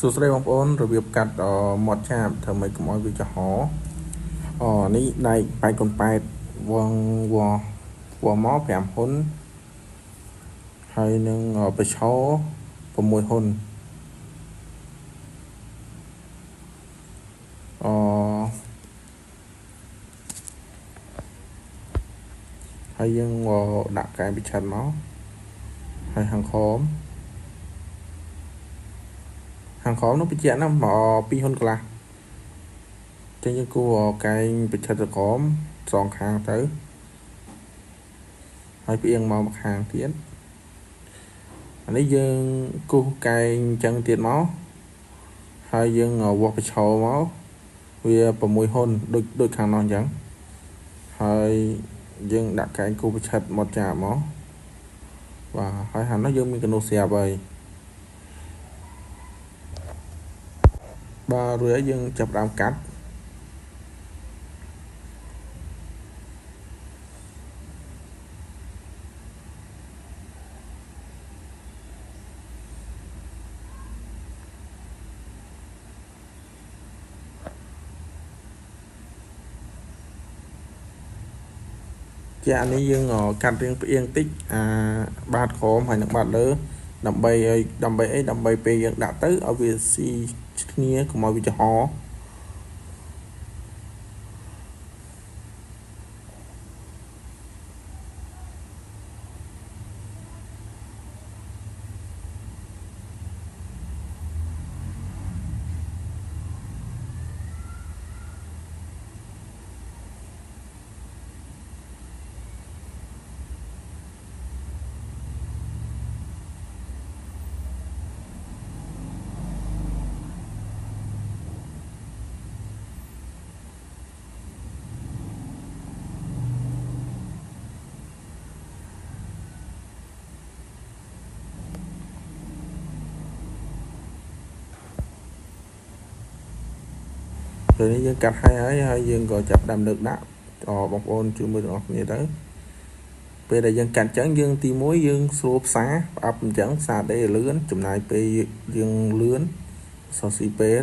សួស្តីបងប្អូនរបៀបកាត់មាត់ចាបធ្វើម៉េចកុំឲ្យវាចំហនេះដៃបែកកូនប៉ែតវងមក5ហ៊ុនហើយនឹងបេឆោ6ហ៊ុនហើយយើងដាក់កែបិឆិតមកហើយហាងខំនោះបញ្ជាក់ណា2ហ៊ុនកន្លះចឹងយើងគួរកែងបិឆិតក្រមសងខាងទៅហើយផ្អៀងមកម្ខាងទៀតអានេះយើងគូសកែងចឹងទៀតមកហើយយើងវាស់បិឆោមកវា6ហ៊ុនដូចខាងនោះអញ្ចឹងហើយយើងដាក់កែងគូបិឆិតមកចាបមកបាទហើយហាងនោះយើងមានកណ្ដុះស្រាប់ហើយបាទរួចហើយយើងចាប់ដើមកាត់ជានេះយើងកាត់រៀងផ្អៀងតិចបាតក្រមហើយនឹងបាតលើដើម្បីពេលយើងដាក់ទៅឲ្យវាស៊ីគ្នាកុំឲ្យវាចំហពេលនេះយើងកាត់ហើយយើងក៏ចាប់ដើមលើកដាក់បងប្អូនជួយមើលទាំងអស់គ្នាទៅពេលដែលយើងកាត់អញ្ចឹងយើងទី1យើងស្រួលផ្សារប្រអប់អញ្ចឹងផ្សារដេរលឿនចំណាយពេលយើងលឿនសរស៊ីពេល